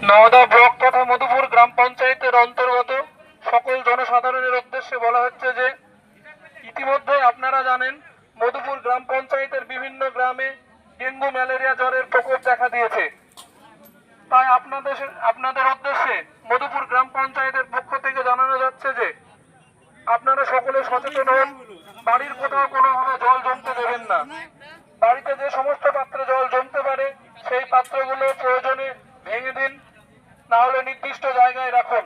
Nowda block তথা মধুপুর গ্রাম পঞ্চায়েতের অন্তর্গত সকল জনসাধারণের উদ্দেশ্যে বলা হচ্ছে যে ইতিমধ্যে আপনারা জানেন মধুপুর গ্রাম পঞ্চায়েতের বিভিন্ন গ্রামে ডেঙ্গু ম্যালেরিয়া জ্বরের প্রকোপ দেখা দিয়েছে। তাই আপনাদের উদ্দেশ্যে মধুপুর গ্রাম পঞ্চায়েতের পক্ষ থেকে জানানো যাচ্ছে যে আপনারা সকলে সচেতন হন, বাড়ির কোথাও কোনোভাবে জল জমতে দেবেন না। বাড়িতে যে সমস্ত পাত্রে জল জমতে পারে সেই পাত্রগুলো প্রয়োজনে ভেঙে দিন, না হলে নির্দিষ্ট জায়গায় রাখুন।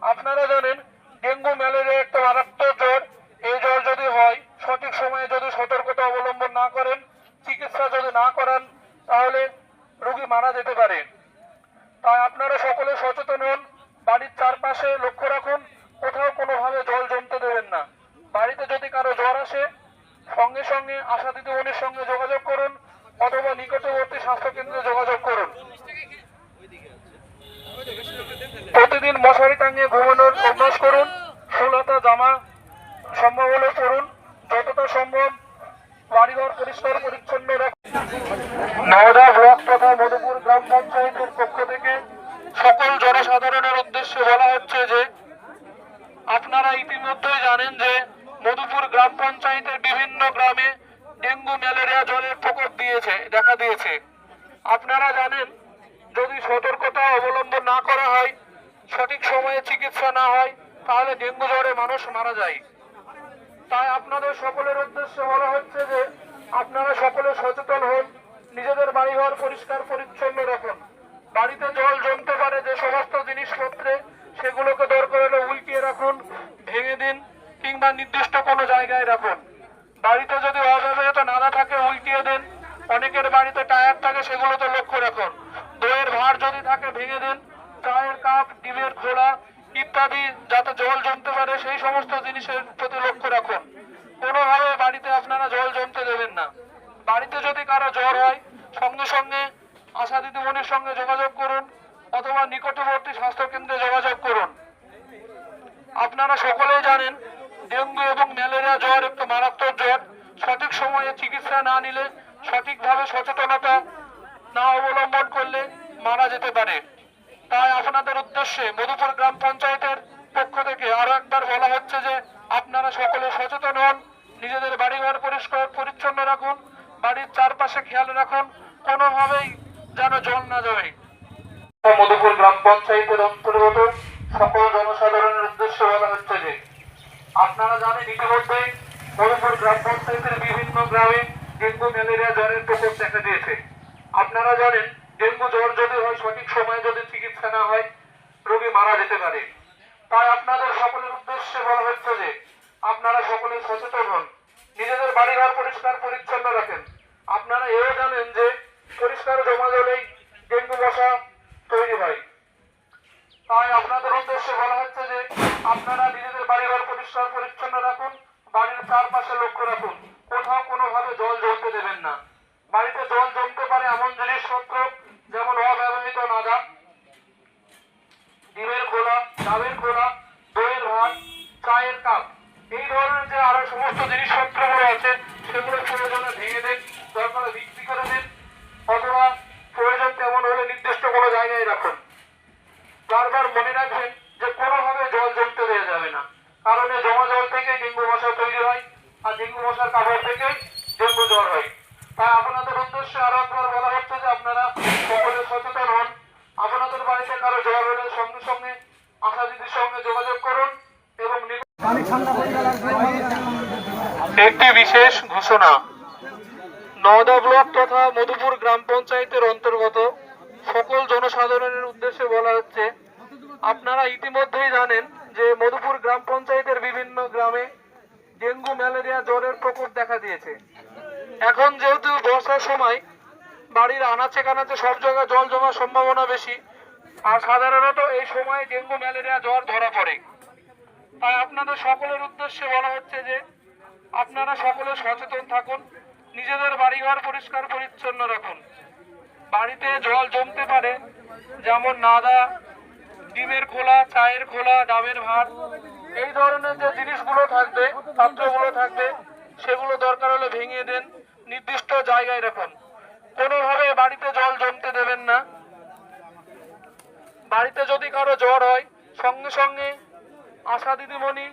আপনারা জানেন ডেঙ্গু ম্যালেরিয়া একটা মারাত্মক জ্বর। এই জ্বর যদি হয়, সঠিক সময়ে যদি সতর্কতা অবলম্বন না করেন, চিকিৎসা যদি না করান, তাহলে রোগী মারা যেতে পারে। তাই আপনারা সকলে সচেতন হন, বাড়ির চারপাশে লক্ষ্য রাখুন, কোথাও কোনোভাবে জল জমতে দেবেন না। বাড়িতে যদি কারো জ্বর আসে, সঙ্গে সঙ্গে আশা দিদিমণির সঙ্গে যোগাযোগ করুন অথবা নিকটবর্তী স্বাস্থ্যকেন্দ্রে যোগাযোগ করুন। প্রতিদিন মশারি টাঙিয়ে ঘুমানোর অভ্যাস করুন। ফুলহাতা জামা সম্ভব হলে পরুন। যতটা সম্ভব বাড়িঘর পরিষ্কার পরিচ্ছন্ন রাখুন। নওদা ব্লক তথা মধুপুর গ্রাম পঞ্চায়েতের পক্ষ থেকে সকল জনসাধারণের উদ্দেশ্যে বলা হচ্ছে যে আপনারা ইতিমধ্যেই জানেন যে মধুপুর গ্রাম পঞ্চায়েতের বিভিন্ন গ্রামে ডেঙ্গু ম্যালেরিয়া জ্বরের প্রকোপ দেখা দিয়েছে। আপনারা জানেন যদি সতর্কতা অবলম্বন না করা হয়, সঠিক সময়ে চিকিৎসা না হয়, তাহলে ডেঙ্গু জ্বরে মানুষ মারা যায়। তাই আপনাদের সকলের উদ্দেশ্যে বলা হচ্ছে যে আপনারা সকলে সচেতন হন, নিজেদের বাড়িঘর পরিষ্কার পরিচ্ছন্ন রাখুন। বাড়িতে জল জমতে পারে যে সমস্ত জিনিসপত্রে, সেগুলোকে দরকার হলে উল্টিয়ে রাখুন, ভেঙে দিন কিংবা নির্দিষ্ট কোনো জায়গায় রাখুন। বাড়িতে যদি অব্যবহৃত নালা থাকে উল্টিয়ে দেন। অনেকের বাড়িতে টায়ার থাকে, সেগুলোতে লক্ষ্য রাখুন। দইয়ের ভাঁড় যদি থাকে ভেঙে দিন। চায়ের কাপ, ডিমের খোলা ইত্যাদি যাতে জল জমতে পারে সেই সমস্ত জিনিসের প্রতি লক্ষ্য রাখুন। কোনোভাবে বাড়িতে আপনারা জল জমতে দেবেন না। বাড়িতে যদি কারো জ্বর হয়, সঙ্গে সঙ্গে আশা দিদিমণির সঙ্গে যোগাযোগ করুন অথবা নিকটবর্তী স্বাস্থ্যকেন্দ্রে যোগাযোগ করুন। আপনারা সকলেই জানেন ডেঙ্গু এবং ম্যালেরিয়া জ্বর একটা মারাত্মক জ্বর। সঠিক সময়ে চিকিৎসা না নিলে, সঠিকভাবে সচেতনতা না অবলম্বন করলে মারা যেতে পারে। তাই আপনাদের উদ্দেশ্যে মধুপুর গ্রাম পঞ্চায়েতের পক্ষ থেকে আরো একবার বলা হচ্ছে যে আপনারা সকলে সচেতন হন, নিজেদের বাড়িঘর পরিষ্কার পরিচ্ছন্ন রাখুন, বাড়ির চারপাশে খেয়াল রাখুন, কোনোভাবেই যেন জল না জমে। মধুপুর গ্রাম পঞ্চায়েতের অন্তর্গত সকল জনসাধারণের উদ্দেশ্যে বলা হচ্ছে যে আপনারা জানেন ইতিমধ্যে মধুপুর গ্রাম পঞ্চায়েতের বিভিন্ন গ্রামে ডেঙ্গু ম্যালেরিয়া জ্বরের প্রকোপ দেখা দিয়েছে। আপনারা জানেন ডেঙ্গু জ্বর যদি হয়, সঠিক সময়ে যদি চিকিৎসা না হয়, রোগী মারা যেতে পারে। তাই আপনাদের সকলের উদ্দেশ্যে বলা হচ্ছে যে আপনারা সকলে সচেতন হন, নিজেদের বাড়িঘর পরিষ্কার পরিচ্ছন্ন রাখেন। আপনারা এও জানেন যে পরিষ্কার জমা জলেই ডেঙ্গু মশা তৈরি হয়। তাই আপনাদের উদ্দেশ্যে বলা হচ্ছে যে আপনারা নিজেদের বাড়িঘর পরিষ্কার পরিচ্ছন্ন রাখুন, বাড়ির চারপাশে লক্ষ্য রাখুন, কোথাও কোনোভাবে জল জমতে দেবেন না। বাড়িতে জল জমতে পারে এমন জিনিসপত্র যেমন অব্যবহৃত নাদা, ডিমের খোলা, ডাবের খোলা, দইয়ের ভাঁড়, চায়ের কাপ, এই ধরনের যে আরো সমস্ত জিনিসপত্রগুলো আছে সেগুলো প্রয়োজনে ভেঙে দেন, দরকার বিক্রি করে দেন অথবা প্রয়োজন তেমন হলে নির্দিষ্ট কোনো জায়গায় রাখুন। বারবার মনে রাখবেন যে কোনোভাবে জল জমতে দেওয়া যাবে না, কারণ এই জমা জল থেকে ডেঙ্গু মশা তৈরি হয় আর ডেঙ্গু মশার কামড় থেকে ডেঙ্গু জ্বর হয়। তাই আপনাদের উদ্দেশ্যে আরো একবার বলা হচ্ছে যে আপনারা সকলে সচেতন হন। আপনাদের বাড়িতে কারো জ্বর হলে সঙ্গে সঙ্গে আশা দিদির সঙ্গে যোগাযোগ করুন। এবং একটি বিশেষ ঘোষণা, নওদা ব্লক তথা মধুপুর গ্রাম পঞ্চায়েতের অন্তর্গত সকল জনসাধারণের উদ্দেশ্যে বলা হচ্ছে আপনারা ইতিমধ্যেই জানেন যে মধুপুর গ্রাম পঞ্চায়েতের বিভিন্ন গ্রামে ডেঙ্গু ম্যালেরিয়া জ্বরের প্রকোপ দেখা দিয়েছে। এখন যেহেতু বর্ষার সময়, বাড়ির আনাচে কানাচে সব জায়গায় জল জমার সম্ভাবনা বেশি, আর সাধারণত এই সময় ডেঙ্গু ম্যালেরিয়া জ্বর ধরা পড়ে। তাই আপনাদের সকলের উদ্দেশ্যে বলা হচ্ছে যে আপনারা সকলে সচেতন থাকুন, নিজেদের বাড়িঘর পরিষ্কার পরিচ্ছন্ন রাখুন। বাড়িতে জল জমতে পারে যেমন নাদা, ডিমের খোলা, চায়ের খোলা, ডাবের ভাঁড়, এই ধরনের যে জিনিসগুলো থাকবে, পাত্রগুলো থাকবে, সেগুলো দরকার হলে ভেঙে দেন, নির্দিষ্ট জায়গায় রাখুন। কোনোভাবে বাড়িতে জল জমতে বাড়িতে যদি কারো জ্বর হয় সঙ্গে সঙ্গে আশা দিদিমণি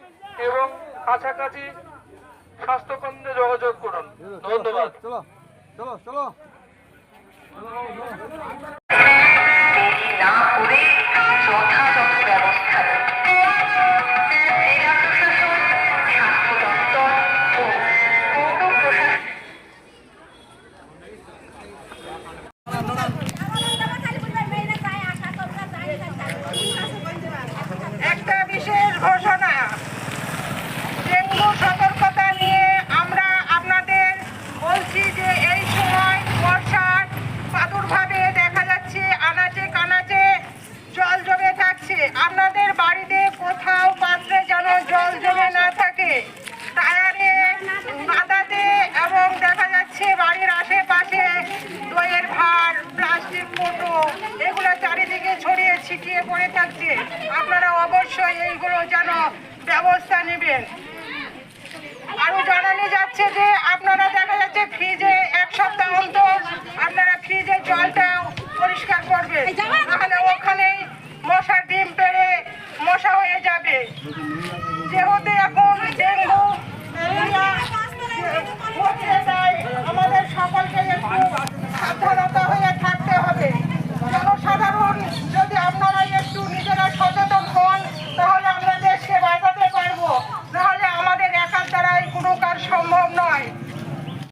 এবং কাছাকাছি স্বাস্থ্যকেন্দ্রে যোগাযোগ করুন। ধন্যবাদ। চলো চলো চলো দেরি না করে যথাযথ ব্যবস্থা নেয়। জেলা প্রশাসন, স্বাস্থ্য দপ্তর ও পৌর প্রশাসন একটা বিশেষ ঘোষণা, ডেঙ্গু সতর্কতা নিয়ে আমরা আপনাদের বলছি যে এই সময় বর্ষার প্রাদুর্ভাবে দেখা যাচ্ছে আনাচে কানাচে জল জমে থাকছে। আপনাদের বাড়িতে কোথাও পাত্রে যেন জল জমে না থাকে, টায়ারে, কাদাতে এবং দেখা যাচ্ছে বাড়ির আশেপাশে দইয়ের ভাঁড়, প্লাস্টিক কৌটো এগুলো চারিদিকে ছড়িয়ে ছিটিয়ে পড়ে থাকছে। আপনারা অবশ্যই এইগুলো যেন ব্যবস্থা নেবেন। আরো জানানো যাচ্ছে যে আপনারা দেখা যাচ্ছে ফ্রিজে এক সপ্তাহ অন্তর আপনারা ফ্রিজের জলটা পরিষ্কার করবেন, তাহলে ওখানেই